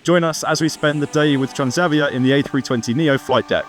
Join us as we spend the day with Transavia in the A320neo flight deck.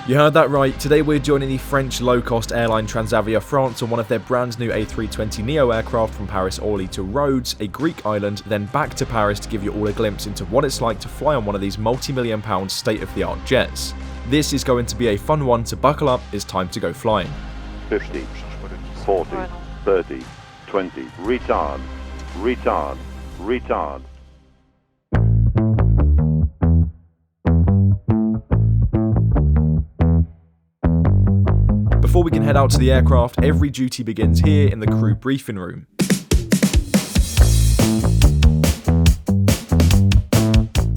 You heard that right, today we're joining the French low-cost airline Transavia France on one of their brand new A320neo aircraft from Paris Orly to Rhodes, a Greek island, then back to Paris to give you all a glimpse into what it's like to fly on one of these multi-million-pound state-of-the-art jets. This is going to be a fun one, so buckle up, it's time to go flying. 50, 40, 30, 20, retard, retard, retard. Before we can head out to the aircraft, every duty begins here in the crew briefing room.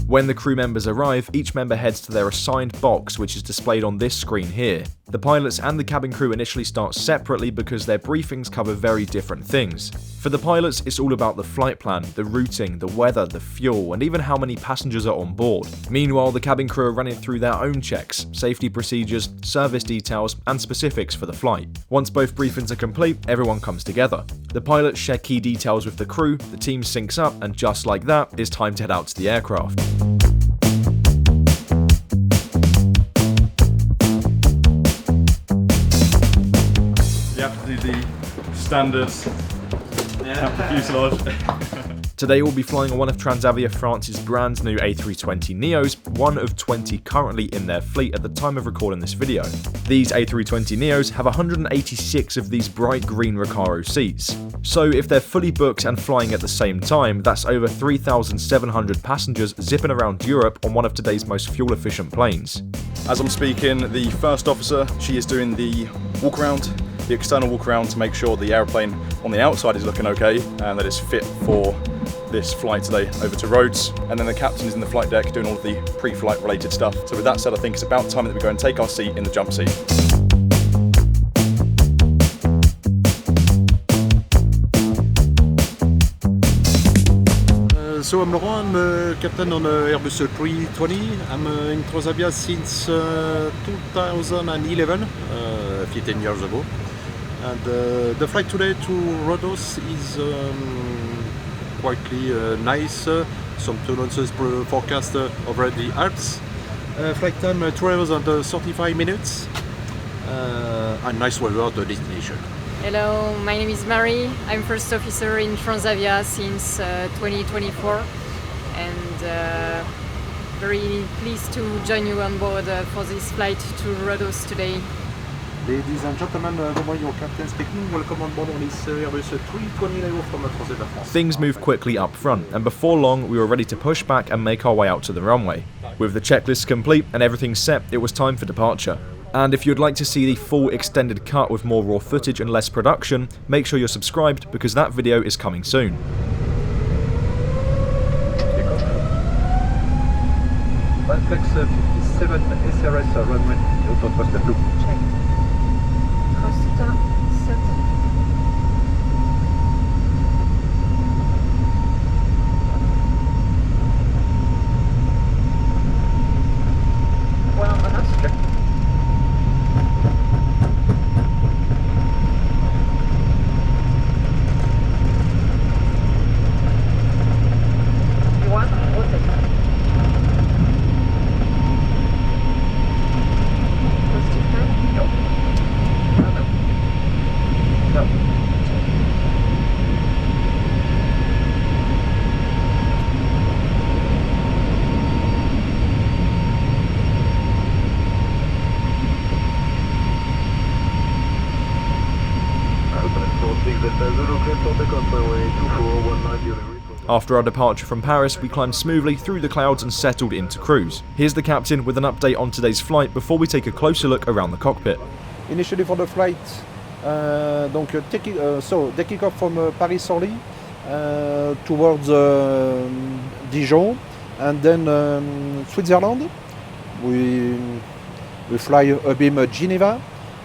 When the crew members arrive, each member heads to their assigned box, which is displayed on this screen here. The pilots and the cabin crew initially start separately because their briefings cover very different things. For the pilots, it's all about the flight plan, the routing, the weather, the fuel, and even how many passengers are on board. Meanwhile, the cabin crew are running through their own checks, safety procedures, service details, and specifics for the flight. Once both briefings are complete, everyone comes together. The pilots share key details with the crew, the team syncs up, and just like that, it's time to head out to the aircraft. You have to do the standard fuselage. Today we'll be flying on one of Transavia France's brand new A320neos, one of 20 currently in their fleet at the time of recording this video. These A320neos have 186 of these bright green Recaro seats. So if they're fully booked and flying at the same time, that's over 3,700 passengers zipping around Europe on one of today's most fuel efficient planes. As I'm speaking, the first officer, she is doing the walk around, the external walk around to make sure the aeroplane on the outside is looking okay and that it's fit for this flight today over to Rhodes. And then the captain is in the flight deck doing all of the pre-flight related stuff. So with that said, I think it's about time that we go and take our seat in the jump seat. So I'm Laurent, I'm a captain on Airbus 320. I'm in Transavia since 2011, 15 years ago. And the flight today to Rhodes is quite nice. Some turbulences forecast over the Alps. Flight time 2 hours and 35 minutes. And nice weather at the destination. Hello, my name is Marie. I'm first officer in Transavia since 2024 and very pleased to join you on board for this flight to Rhodes today. Ladies and gentlemen, your captain speaking. Welcome on board on this Airbus 320 from Transavia France. Things move quickly up front, and before long we were ready to push back and make our way out to the runway. With the checklist complete and everything set, it was time for departure. And if you'd like to see the full extended cut with more raw footage and less production, make sure you're subscribed because that video is coming soon. Flex 57 SRS runway, auto thrust blue. Check. Thrust set. Buenas noches. Check. After our departure from Paris, we climbed smoothly through the clouds and settled into cruise. Here's the captain with an update on today's flight before we take a closer look around the cockpit. Initially for the flight, they kick off from Paris Orly towards Dijon and then Switzerland. We fly Aegean Geneva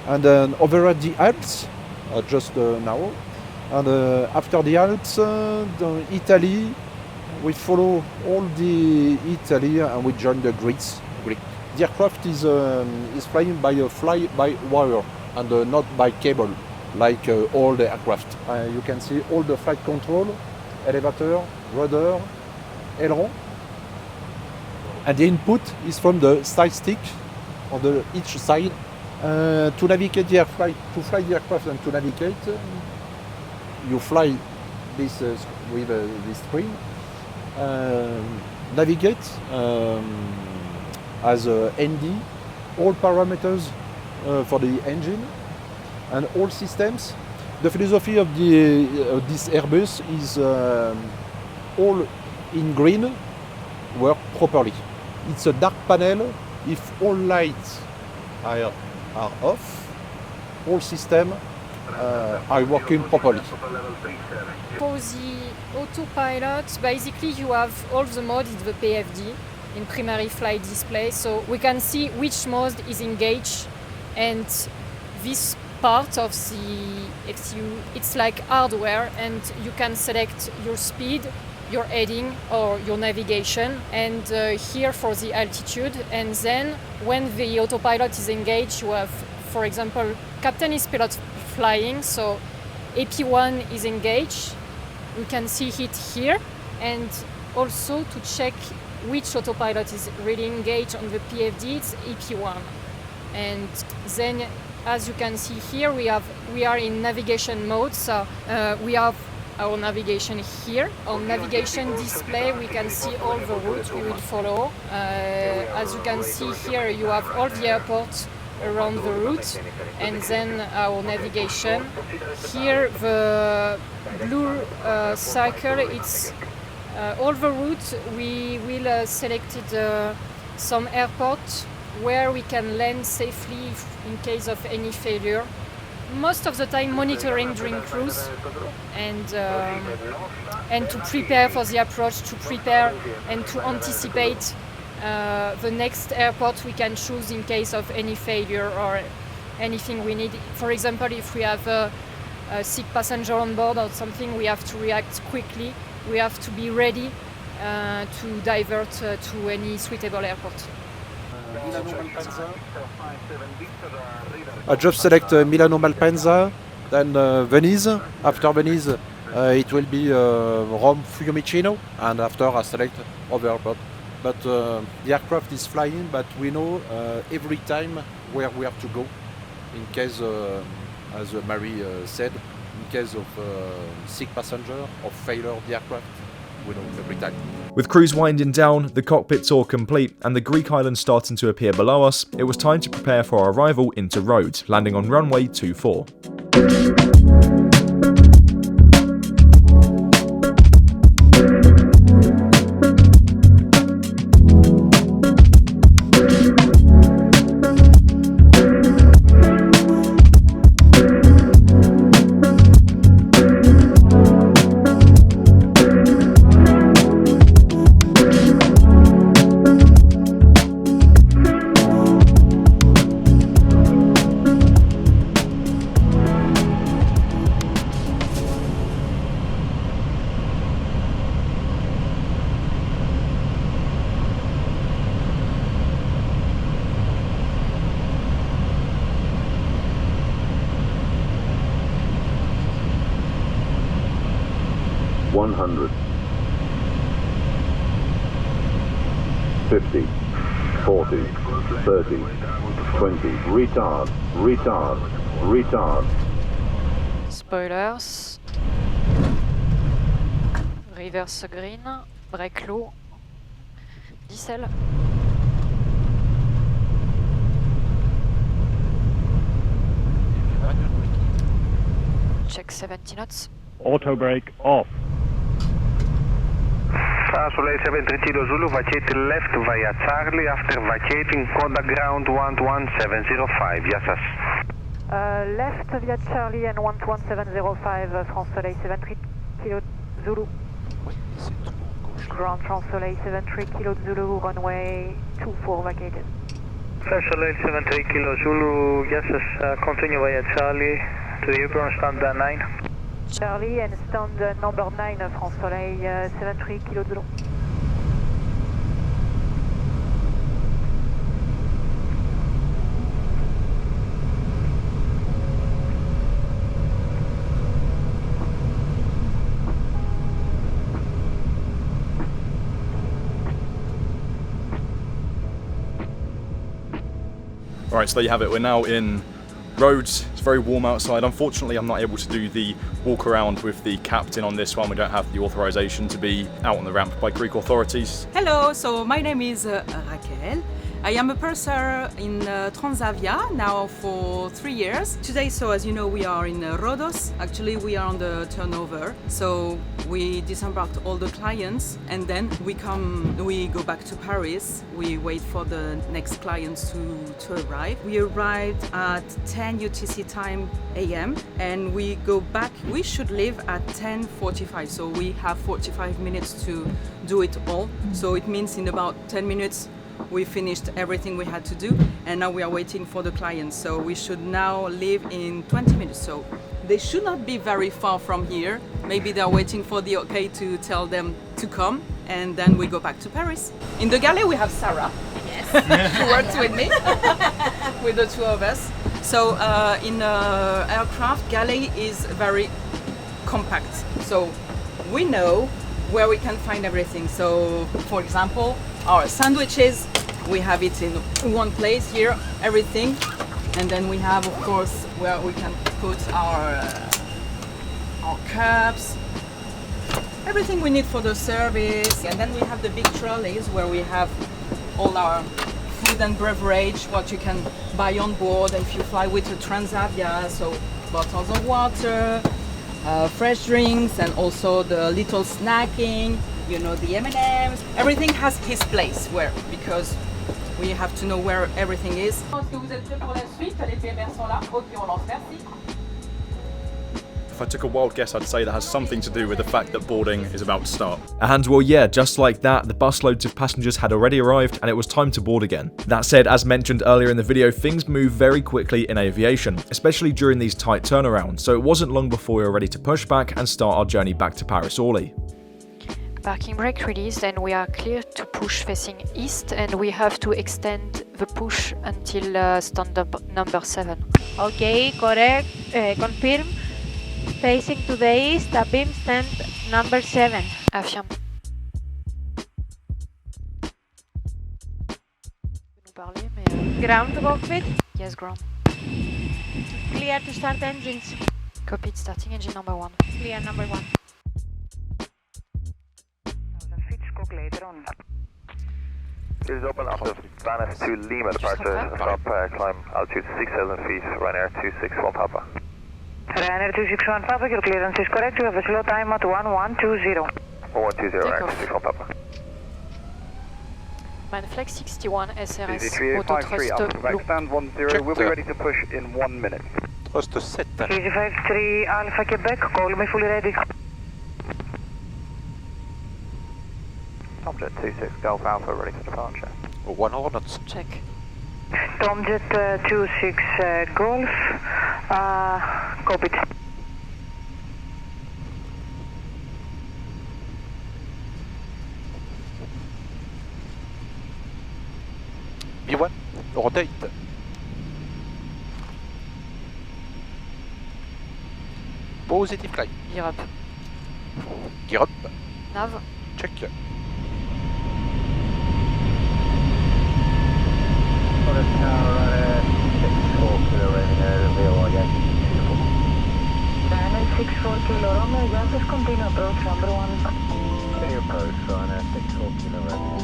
and then over the Alps just now. And after the Alps, Italy, we follow all the Italy and we join the Greece. The aircraft is flying by fly-by-wire and not by cable, like all the aircraft. You can see all the flight control, elevator, rudder, aileron. And the input is from the side stick on each side. To navigate the aircraft, to fly the aircraft and to navigate, you fly this with this screen. Navigate as ND, all parameters for the engine and all systems. The philosophy of this Airbus is all in green work properly. It's a dark panel. If all lights are off, all systems are working properly. For the autopilot, basically you have all the modes in the PFD, in primary flight display, so we can see which mode is engaged, and this part of the XU, it's like hardware, and you can select your speed, your heading or your navigation, and here for the altitude. And then when the autopilot is engaged, you have, for example, captain is pilot flying, so AP1 is engaged. We can see it here, and also to check which autopilot is really engaged on the PFD, it's AP1. And then, as you can see here, we are in navigation mode, so we have our navigation here. On navigation display, we can see all the routes we will follow. As you can see here, you have all the airports around the route, and then our navigation. Here, the blue circle, it's all the routes. We will selected some airports where we can land safely in case of any failure. Most of the time monitoring during cruise, and to prepare for the approach, to prepare and to anticipate the next airport we can choose in case of any failure or anything we need. For example, if we have a sick passenger on board or something, we have to react quickly. We have to be ready to divert to any suitable airport. I just select Milano Malpensa, then Venice. After Venice, it will be Rome Fiumicino, and after I select other airport. But the aircraft is flying, but we know every time where we have to go, in case, as Mary said, in case of sick passenger or failure of the aircraft. We know every time. With cruise winding down, the cockpit tour complete, and the Greek islands starting to appear below us, it was time to prepare for our arrival into Rhodes, landing on runway 24. $100, 50, 40, 30, 20, retard, retard, retard. Spoilers, reverse green, brake low, diesel. Check 70 knots. Auto brake off. Paris Orly 73 Kilo Zulu, vacate left via Charlie after vacating contact ground 11705, yes sir. Left via Charlie and 11705, France Soleil 73 Kilo Zulu. Ground France Soleil 73 Kilo Zulu, runway 24 vacated. France Soleil 73 Kilo Zulu, yes sir, continue via Charlie to the Airborne standard 9. Charlie and stand number 9, France Soleil 73 Kilo Zulu. Right, so there you have it. We're now in Rhodes. It's very warm outside. Unfortunately, I'm not able to do the walk around with the captain on this one. We don't have the authorization to be out on the ramp by Greek authorities. Hello, so my name is Raquel. I am a purser in Transavia now for 3 years. Today, so as you know, we are in Rhodes. Actually, we are on the turnover. So we disembarked all the clients and then we go back to Paris. We wait for the next clients to arrive. We arrived at 10 UTC time AM and we go back. We should leave at 10:45. So we have 45 minutes to do it all. So it means in about 10 minutes, we finished everything we had to do and now we are waiting for the clients. So we should now leave in 20 minutes. So they should not be very far from here. Maybe they're waiting for the okay to tell them to come and then we go back to Paris. In the galley we have Sarah. Yes. She works with me, with the two of us. So in aircraft, galley is very compact. So we know where we can find everything. So for example, our sandwiches, we have it in one place here, everything. And then we have, of course, where we can put our cups, everything we need for the service. And then we have the big trolleys where we have all our food and beverage, what you can buy on board if you fly with a Transavia. So bottles of water, fresh drinks, and also the little snacking, you know, the M&Ms. Everything has his place where, because we have to know where everything is. If I took a wild guess, I'd say that has something to do with the fact that boarding is about to start. And well, yeah, just like that, the busloads of passengers had already arrived and it was time to board again. That said, as mentioned earlier in the video, things move very quickly in aviation, especially during these tight turnarounds, so it wasn't long before we were ready to push back and start our journey back to Paris Orly. Parking brake released and we are clear to push facing east, and we have to extend the push until stand number 7. Okay, correct. Confirm. Facing to the east, a beam stand number 7. Affirme. Ground cockpit. Yes, ground. Clear to start engines. Cockpit starting engine number 1. Clear number 1. Please open after Venice to Lima, departure, stop, climb altitude 6,000 feet, Ryanair 261 Papa. Ryanair 261 Papa, your clearance is correct. You have a slow time at 1120. 1120, Ryanair 261 Papa. Manflex 61 SRS, Easy auto 353 thrust Alpha, back stand 10, we'll be ready to push in 1 minute. Thrust 7. Easy 53 Alpha Quebec, call me fully ready. Tomjet 26 Golf Alpha, ready for departure. 100 knots. check. Tomjet 26 Golf, copy. B1, rotate. Positive climb. Gear up. Gear up. Nav. Check. Forest tower, 64 kilo Ryanair, VOI, beautiful. Ryanair 64 kilo Romeo, Yankee, continue approach number 1. Clear approach, Ryanair 64 kilo Romeo.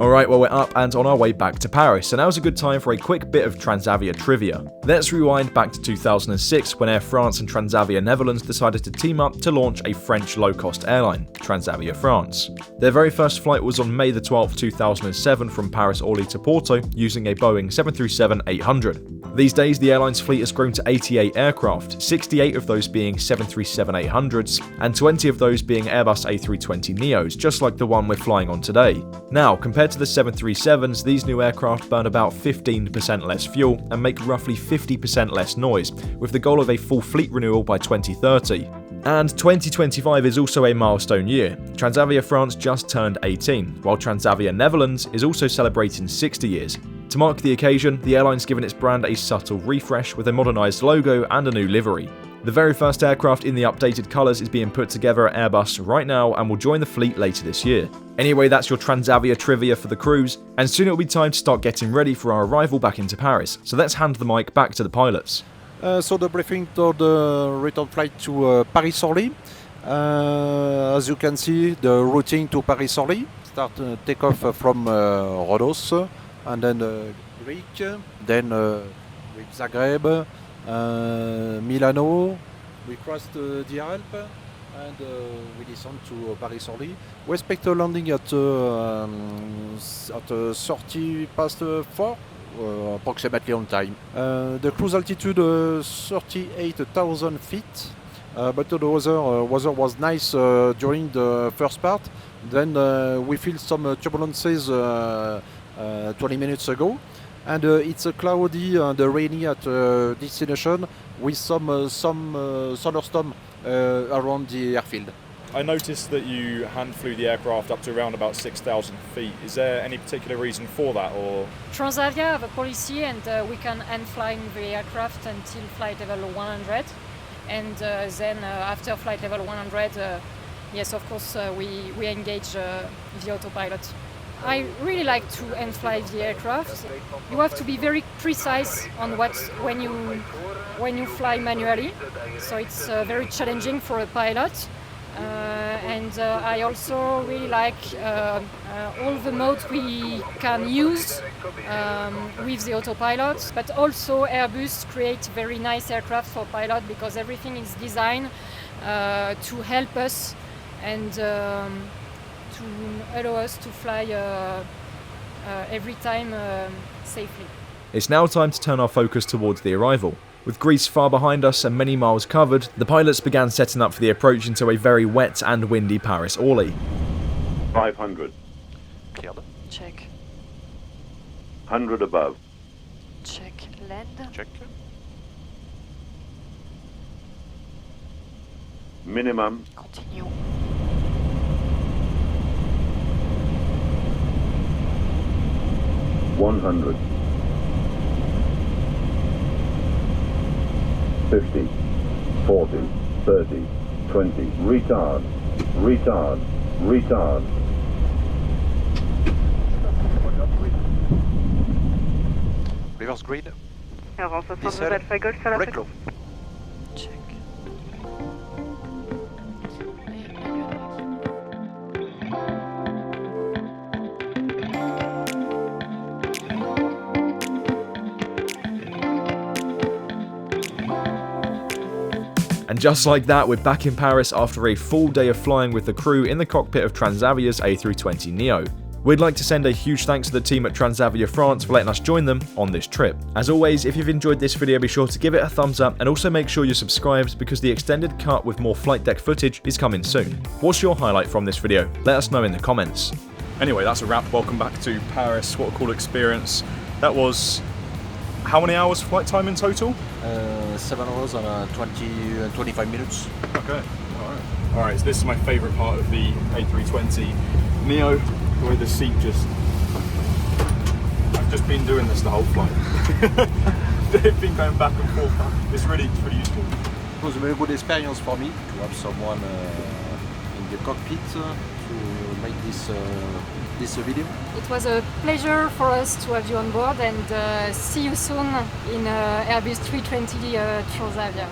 Alright, well we're up and on our way back to Paris, so now's a good time for a quick bit of Transavia trivia. Let's rewind back to 2006 when Air France and Transavia Netherlands decided to team up to launch a French low-cost airline, Transavia France. Their very first flight was on May the 12th, 2007 from Paris Orly to Porto using a Boeing 737-800. These days the airline's fleet has grown to 88 aircraft, 68 of those being 737-800s and 20 of those being Airbus A320neos, just like the one we're flying on today. Now, compared to the 737s, these new aircraft burn about 15% less fuel and make roughly 50% less noise, with the goal of a full fleet renewal by 2030. And 2025 is also a milestone year. Transavia France just turned 18, while Transavia Netherlands is also celebrating 60 years. To mark the occasion, the airline's given its brand a subtle refresh with a modernised logo and a new livery. The very first aircraft in the updated colours is being put together at Airbus right now and will join the fleet later this year. Anyway, that's your Transavia trivia for the cruise, and soon it'll be time to start getting ready for our arrival back into Paris, so let's hand the mic back to the pilots. So the briefing to the return flight to Paris Orly. As you can see, the routing to Paris Orly. Take off from Rhodes, and then Greek, then with Zagreb, Milano. We crossed the Alps, and we descend to Paris Orly. We expect a landing at 30 past 4. Approximately on time. The cruise altitude 38,000 feet, but the weather was nice during the first part. Then we feel some turbulences 20 minutes ago, and it's cloudy and rainy at destination with some thunderstorm around the airfield. I noticed that you hand flew the aircraft up to around about 6,000 feet. Is there any particular reason for that, or? Transavia have a policy, and we can hand fly the aircraft until flight level 100, and then after flight level 100, yes, of course, we engage the autopilot. I really like to hand fly the aircraft. You have to be very precise on when you fly manually, so it's very challenging for a pilot. And I also really like all the modes we can use with the autopilot, but also Airbus create very nice aircraft for pilot because everything is designed to help us and to allow us to fly every time safely. It's now time to turn our focus towards the arrival. With Greece far behind us and many miles covered, the pilots began setting up for the approach into a very wet and windy Paris Orly. 500. Cleared. Check. 100 above. Check. Land. Check. Minimum. Continue. $100. 50, 40, 30, 20, retard, retard, retard. Reverse grid. Avance à Diesel. Alpha Golf à la Break low. Check. And just like that, we're back in Paris after a full day of flying with the crew in the cockpit of Transavia's A320neo. We'd like to send a huge thanks to the team at Transavia France for letting us join them on this trip. As always, if you've enjoyed this video, be sure to give it a thumbs up and also make sure you're subscribed because the extended cut with more flight deck footage is coming soon. What's your highlight from this video? Let us know in the comments. Anyway, that's a wrap. Welcome back to Paris. What a cool experience. That was how many hours flight time in total? 7 hours and 25 minutes. Okay, alright, so this is my favourite part of the A320neo, the way the seat just... I've just been doing this the whole flight. They've been going back and forth. It's really useful. It was a very good experience for me to have someone in the cockpit to make this video. It was a pleasure for us to have you on board, and see you soon in Airbus 320 Transavia.